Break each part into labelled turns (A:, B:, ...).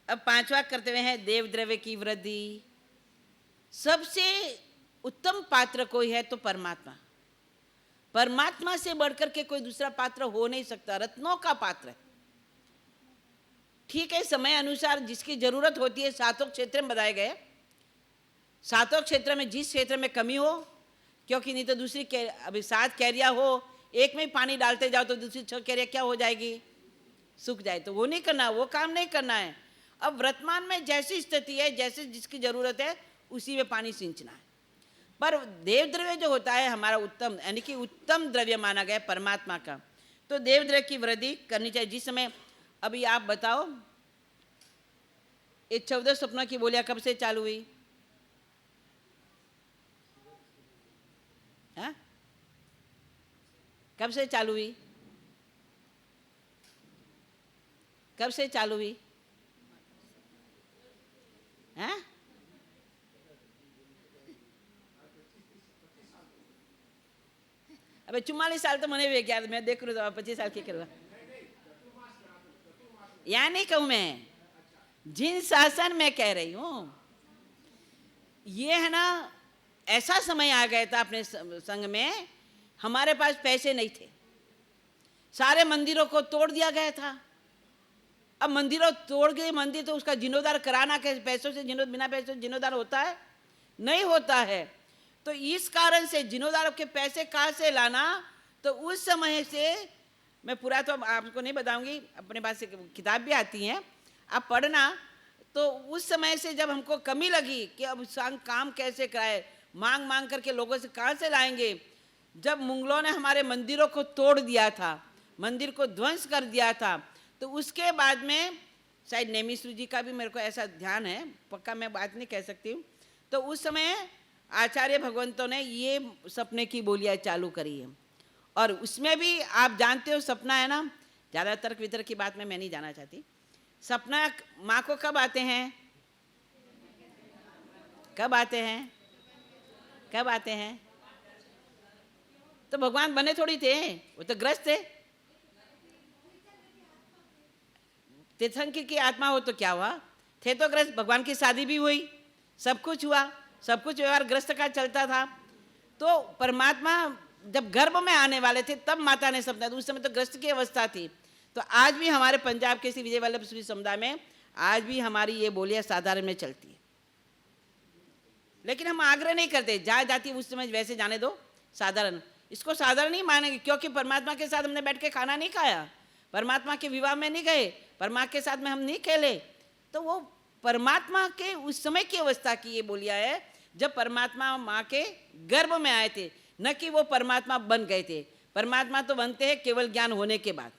A: अब पांचवा कर्तव्य है देव द्रव्य की वृद्धि। सबसे उत्तम पात्र कोई है तो परमात्मा। परमात्मा से बढ़कर के कोई दूसरा पात्र हो नहीं सकता, रत्नों का पात्र है। ठीक है, समय अनुसार जिसकी जरूरत होती है सातों क्षेत्र में बताए गए। सातों क्षेत्र में जिस क्षेत्र में कमी हो, क्योंकि नहीं तो दूसरी अभी 7 कैरिया हो, एक में ही पानी डालते जाओ तो दूसरी 6 कैरिया क्या हो जाएगी, सूख जाए। तो वो नहीं करना, वो काम नहीं करना है। अब वर्तमान में जैसी स्थिति है, जैसे जिसकी जरूरत है उसी में पानी सिंचना है। पर देव द्रव्य जो होता है हमारा उत्तम, यानी कि उत्तम द्रव्य माना गया परमात्मा का, तो देव द्रव्य की वृद्धि करनी चाहिए। जिस समय अभी आप बताओ, ये 14 स्वप्नों की बोलियां कब से चालू हुई? हाँ, कब से चालू हुई? कब से चालू हुई? हाँ, अबे 44 साल तो मैंने भी किया, मैं देख रहा हूँ 25 साल की करूँगा। या नहीं कहूँ मैं, जिन शासन में कह रही हूँ, ये है ना, ऐसा समय आ गया था अपने संघ में, हमारे पास पैसे नहीं थे, सारे मंदिरों को तोड़ दिया गया था। अब मंदिरों तोड़ गए, मंदिर तो उसका जीर्णोद्धार कराना कैसे? पैसों से बिना पैसों से जीर्णोद्धार होता है? नहीं होता है। तो इस कारण से जीर्णोद्धार के पैसे कहाँ से लाना? तो उस समय से मैं पूरा तो आपको नहीं बताऊंगी, अपने पास से किताब भी आती हैं, आप पढ़ना। तो उस समय से जब हमको कमी लगी कि अब काम कैसे कराए, मांग मांग करके लोगों से कहाँ से लाएंगे, जब मुगलों ने हमारे मंदिरों को तोड़ दिया था, मंदिर को ध्वंस कर दिया था, तो उसके बाद में शायद नेमिश्र जी का भी मेरे को ऐसा ध्यान है, पक्का मैं बात नहीं कह सकती हूँ, तो उस समय आचार्य भगवंतों ने ये सपने की बोलियाँ चालू करी है। और उसमें भी आप जानते हो सपना है ना, ज़्यादा तर्क वितर्क की बात में मैं नहीं जाना चाहती। सपना माँ को कब आते हैं? कब आते हैं? कब आते हैं? तो भगवान बने थोड़ी थे, वो तो ग्रस्त थे। तीर्थंकर की आत्मा हो तो क्या हुआ, थे तो ग्रस्त। भगवान की शादी भी हुई, सब कुछ हुआ, सब कुछ व्यवहार ग्रस्त का चलता था। तो परमात्मा जब गर्भ में आने वाले थे तब माता ने सपना, उस समय तो ग्रस्त की अवस्था थी। तो आज भी हमारे पंजाब के श्री विजय वल्लभ सूरी समुदाय में आज भी हमारी ये बोलियां साधारण में चलती है, लेकिन हम आग्रह नहीं करते, जहाँ जाती उस समय वैसे जाने दो, साधारण। इसको साधारण नहीं मानेंगे, क्योंकि परमात्मा के साथ हमने बैठ के खाना नहीं खाया, परमात्मा के विवाह में नहीं गए, परमात्मा के साथ में हम नहीं खेले। तो वो परमात्मा के उस समय की अवस्था की ये बोलिया है, जब परमात्मा माँ के गर्भ में आए थे, न कि वो परमात्मा बन गए थे। परमात्मा तो बनते हैं केवल ज्ञान होने के बाद,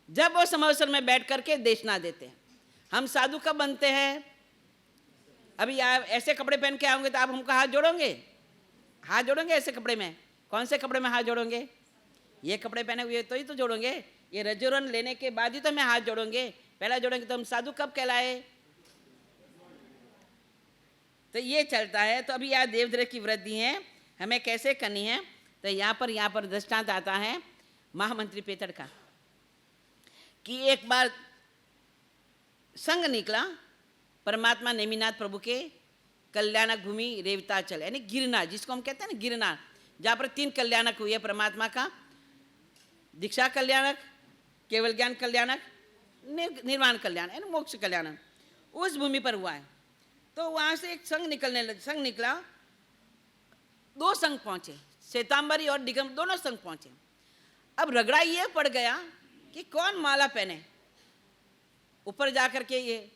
A: जब वो समवसर में बैठ करके देशना देते हैं। हम साधु कब बनते हैं? अभी आप ऐसे कपड़े पहन के आओगे तो आप हमको हाथ जोड़ोगे? हाथ जोड़ोगे ऐसे कपड़े में? कौन से कपड़े में हाथ जोड़ोगे? ये कपड़े पहने हुए तो ही तो जोड़ोगे, ये रजोरन लेने के बाद ही तो हमें हाथ जोड़ोगे, पहला जोड़ेंगे तो हम साधु कब कहलाए? तो ये चलता है। तो अभी यहाँ देवद्रव्य की वृद्धि है, हमें कैसे करनी है? तो यहाँ पर दृष्टांत आता है महामंत्री पेतड़ का, कि एक बार संघ निकला परमात्मा नेमिनाथ प्रभु के कल्याणक भूमि रेवताचल, यानी गिरनार, जिसको हम कहते हैं ना गिरनार, जहाँ पर 3 कल्याणक हुए परमात्मा का, दीक्षा कल्याणक, केवल ज्ञान कल्याणक, निर्वाण कल्याण यानी मोक्ष कल्याणक, उस भूमि पर हुआ है। तो वहाँ से एक संघ निकला, 2 संघ पहुँचे, श्वेतांबरी और दिगंबर, दोनों संघ पहुँचे। अब रगड़ा ये पड़ गया कि कौन माला पहने, ऊपर जाकर के ये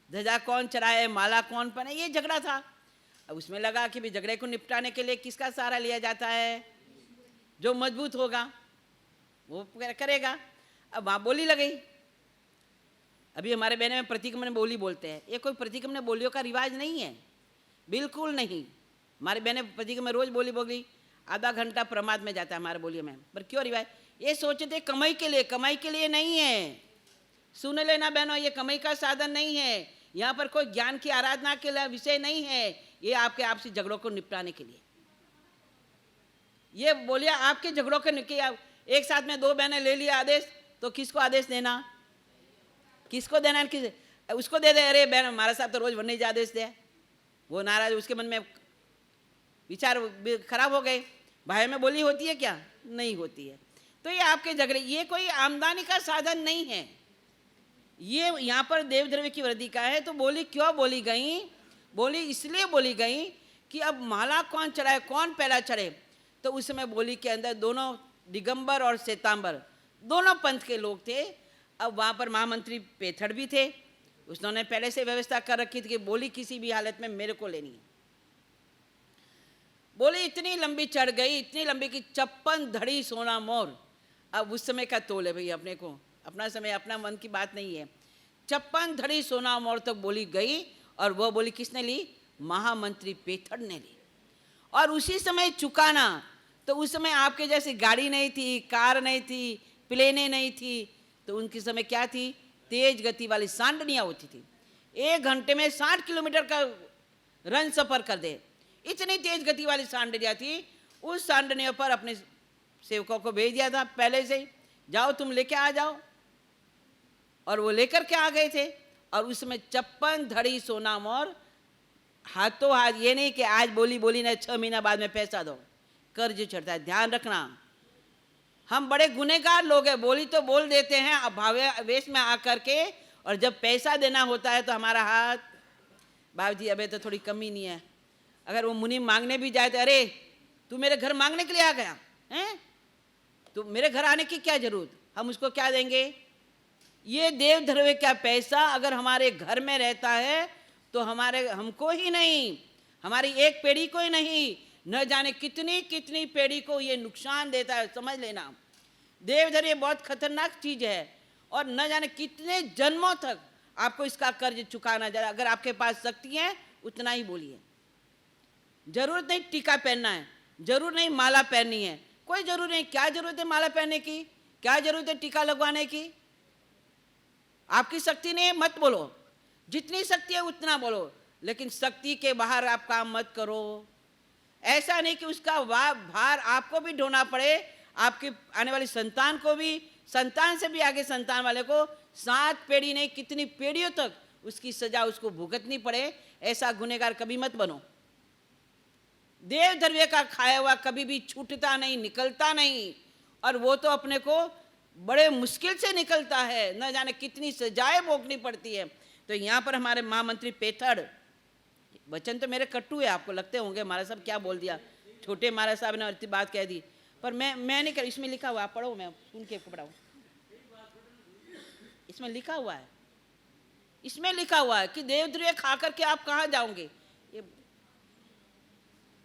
A: ध्वजा कौन चढ़ाए, माला कौन पहने, ये झगड़ा था। अब उसमें लगा कि भी झगड़े को निपटाने के लिए किसका सहारा लिया जाता है? जो मजबूत होगा वो करेगा। अब वहाँ बोली लगी। अभी हमारे बहने में प्रतिक्रमण बोली बोलते हैं, ये कोई प्रतिक्रमण बोलियों का रिवाज नहीं है, बिल्कुल नहीं। हमारे बहने प्रतिक्रमण रोज बोली बोली, आधा घंटा प्रमाद में जाता है हमारे बोलियों में। पर क्यों रिवाज? ये सोचते कमाई के लिए, कमाई के लिए नहीं है। सुन लेना बहनों, ये कमाई का साधन नहीं है, यहाँ पर कोई ज्ञान की आराधना के लिए विषय नहीं है, ये आपके आपसी झगड़ों को निपटाने के लिए। ये बोलिए आपके झगड़ों के एक साथ में 2 बहनें ले लिया आदेश, तो किसको आदेश देना? किसको देना है, किस उसको दे दे, अरे बहन हमारा साहब तो रोज वरने जा देते हैं, वो नाराज, उसके मन में विचार खराब हो गए। भाई में बोली होती है क्या? नहीं होती है। तो ये आपके झगड़े, ये कोई आमदनी का साधन नहीं है, ये यहाँ पर देव द्रव्य की वृद्धि का है। तो बोली क्यों बोली गई? बोली इसलिए बोली गई कि अब माला कौन चढ़ाए, कौन पहला चढ़े। तो उस समय बोली के अंदर दोनों दिगंबर और श्वेतांबर दोनों पंथ के लोग थे। अब वहाँ पर महामंत्री पेथड़ भी थे, उसने पहले से व्यवस्था कर रखी थी कि बोली किसी भी हालत में मेरे को लेनी है। बोली इतनी लंबी चढ़ गई, इतनी लंबी कि 56 धड़ी सोना मोर। अब उस समय का तोल है भाई, अपने को अपना समय अपना मन की बात नहीं है। 56 धड़ी सोना मोर तक बोली गई, और वह बोली किसने ली? महामंत्री पेथड़ ने ली। और उसी समय चुकाना, तो उस समय आपके जैसे गाड़ी नहीं थी, कार नहीं थी, प्लेनें नहीं थी, तो उनके समय क्या थी? तेज गति वाली सांडनियाँ होती थी, 1 घंटे में 60 किलोमीटर का रन सफर कर दे, इतनी तेज गति वाली सांडनियाँ थी। उस सांडनियों पर अपने सेवकों को भेज दिया था पहले से ही, जाओ तुम लेके आ जाओ, और वो लेकर के आ गए थे। और उसमें 56 धड़ी सोना मोर, हाथों हाथ, ये नहीं कि आज बोली बोली ने 6 महीना बाद में पैसा दो, कर्ज चढ़ता है। ध्यान रखना, हम बड़े गुनहगार लोग हैं, बोली तो बोल देते हैं अभावेश में आकर के, और जब पैसा देना होता है तो हमारा हाथ, बाबूजी अबे तो थोड़ी कमी नहीं है। अगर वो मुनि मांगने भी जाए तो अरे तू मेरे घर मांगने के लिए आ गया हैं, तो मेरे घर आने की क्या जरूरत, हम उसको क्या देंगे? ये देव द्रव्य का पैसा अगर हमारे घर में रहता है तो हमको ही नहीं, हमारी एक पीढ़ी को ही नहीं, न जाने कितनी कितनी पीढ़ी को ये नुकसान देता है। समझ लेना, देव द्रव्य बहुत खतरनाक चीज है, और न जाने कितने जन्मों तक आपको इसका कर्ज चुकाना जाए। अगर आपके पास शक्ति है उतना ही बोलिए। जरूरत नहीं टीका पहनना है, जरूर नहीं माला पहननी है, कोई जरूर नहीं। क्या जरूरत है माला पहनने की, क्या जरूरत है टीका लगवाने की? आपकी शक्ति नहीं है मत बोलो, जितनी शक्ति है उतना बोलो, लेकिन शक्ति के बाहर आप काम मत करो। ऐसा नहीं कि उसका भार आपको भी ढोना पड़े, आपकी आने वाली संतान को भी, संतान से भी आगे संतान वाले को, 7 पीढ़ी नहीं कितनी पीढ़ियों तक उसकी सजा उसको भुगतनी पड़े। ऐसा गुनहगार कभी मत बनो। देव द्रव्य का खाया हुआ कभी भी छूटता नहीं, निकलता नहीं, और वो तो अपने को बड़े मुश्किल से निकलता है, न जाने कितनी सजाएं भोगनी पड़ती है। तो यहाँ पर हमारे महामंत्री पेथड़, वचन तो मेरे कट्टू है, आपको लगते होंगे महाराज साहब क्या बोल दिया, छोटे महाराज साहब ने इतनी बात कह दी, पर मैं नहीं कर, इसमें लिखा हुआ, आप पढ़ो, मैं सुन के पढ़ाऊँ। इसमें लिखा हुआ है, इसमें लिखा हुआ है कि देव द्रव्य खा करके आप कहाँ जाओगे, ये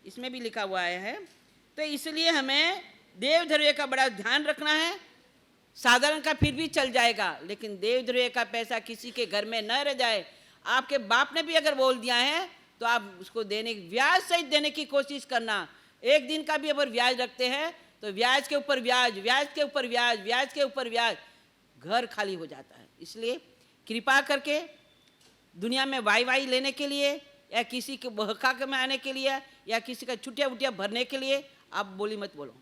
A: इसमें भी लिखा हुआ है। तो इसलिए हमें देव द्रव्य का बड़ा ध्यान रखना है। साधारण का फिर भी चल जाएगा, लेकिन देव द्रव्य का पैसा किसी के घर में न रह जाए। आपके बाप ने भी अगर बोल दिया है तो आप उसको देने, ब्याज सहित देने की कोशिश करना। एक दिन का भी अगर ब्याज रखते हैं तो ब्याज के ऊपर ब्याज, ब्याज के ऊपर ब्याज, ब्याज के ऊपर ब्याज, घर खाली हो जाता है। इसलिए कृपा करके दुनिया में वाई लेने के लिए, या किसी के बहका के में आने के लिए, या किसी का छुट्टियाँ वुट्टियाँ भरने के लिए आप बोली मत बोलो,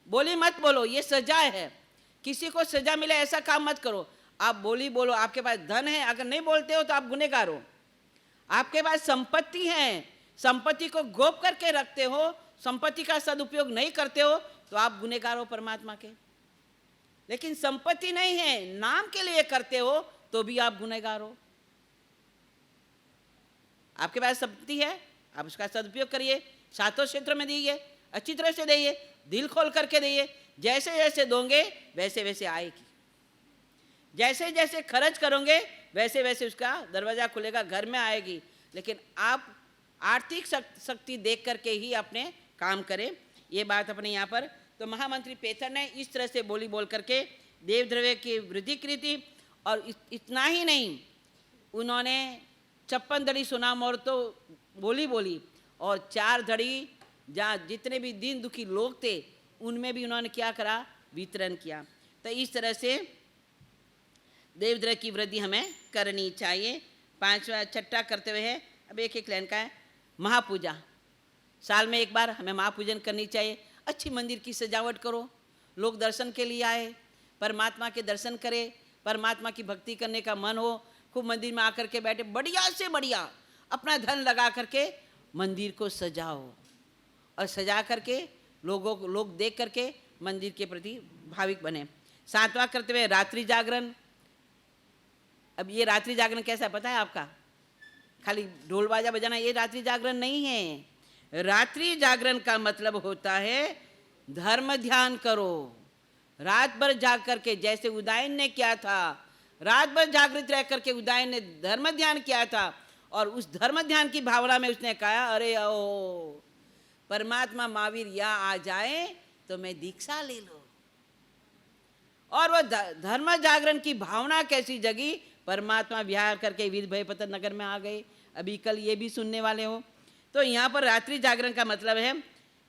A: बोली मत बोलो, ये सजा है। किसी को सजा मिले ऐसा काम मत करो। आप बोली बोलो, आपके पास धन है, अगर नहीं बोलते हो तो आप गुनहगार हो। आपके पास संपत्ति है, संपत्ति को गोप करके रखते हो, संपत्ति का सदुपयोग नहीं करते हो, तो आप गुनहगार हो परमात्मा के। लेकिन संपत्ति नहीं है, नाम के लिए करते हो, तो भी आप गुनहगार हो। आपके पास संपत्ति है, आप उसका सदुपयोग करिए, सातों क्षेत्रों में दीजिए, अच्छी तरह से दीजिए, दिल खोल करके दीजिए। जैसे जैसे दोगे वैसे वैसे आएगी, जैसे जैसे खर्च करोगे वैसे वैसे उसका दरवाजा खुलेगा, घर में आएगी। लेकिन आप आर्थिक शक्ति देख करके ही अपने काम करें। ये बात अपने यहाँ पर तो महामंत्री पेथड़ ने इस तरह से बोली बोल करके देव द्रव्य की वृद्धि की थी। और इतना ही नहीं, उन्होंने 56 धड़ी सोना मोर तो बोली, और 4 धड़ी जहाँ जितने भी दीन दुखी लोग थे उनमें भी उन्होंने क्या करा, वितरण किया। तो इस तरह से देव द्रव्य की वृद्धि हमें करनी चाहिए। 5वां छठा करते हुए है, अब एक एक लाइन का है, महापूजा। साल में एक बार हमें महापूजन करनी चाहिए। अच्छी मंदिर की सजावट करो, लोग दर्शन के लिए आए, परमात्मा के दर्शन करें, परमात्मा की भक्ति करने का मन हो, खूब मंदिर में आकर के बैठे, बढ़िया से बढ़िया अपना धन लगा करके मंदिर को सजाओ और सजा करके लोग देख करके मंदिर के प्रति भाविक बने। 7वां कर्तव्य रात्रि जागरण। अब ये रात्रि जागरण कैसा पता है आपका? खाली ढोल बाजा बजाना ये रात्रि जागरण नहीं है। रात्रि जागरण का मतलब होता है धर्म ध्यान करो, रात भर जाग करके, जैसे उदयन ने किया था, रात भर जागृत रह करके उदयन ने धर्म ध्यान किया था और उस धर्म ध्यान की भावना में उसने कहा, अरे ओ परमात्मा महावीर यहाँ आ जाए तो मैं दीक्षा ले लो। और वह धर्म जागरण की भावना कैसी जगी, परमात्मा विहार करके वीर भयपतर नगर में आ गए। अभी कल ये भी सुनने वाले हो। तो यहाँ पर रात्रि जागरण का मतलब है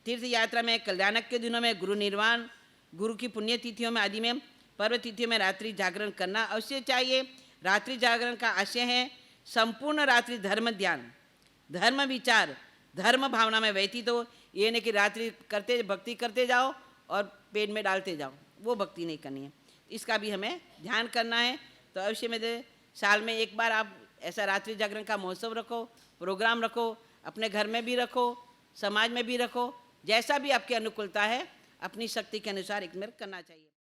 A: तीर्थ यात्रा में, कल्याणक के दिनों में, गुरु निर्वाण, गुरु की पुण्य तिथियों में आदि में, पर्व तिथियों में रात्रि जागरण करना अवश्य चाहिए। रात्रि जागरण का आशय है संपूर्ण रात्रि धर्म ध्यान, धर्म विचार, धर्म भावना में व्यतीत हो। ये नहीं कि रात्रि करते भक्ति करते जाओ और पेट में डालते जाओ, वो भक्ति नहीं करनी है। इसका भी हमें ध्यान करना है। तो अवश्य में साल में एक बार आप ऐसा रात्रि जागरण का महोत्सव रखो, प्रोग्राम रखो, अपने घर में भी रखो, समाज में भी रखो, जैसा भी आपकी अनुकूलता है अपनी शक्ति के अनुसार एक में करना चाहिए।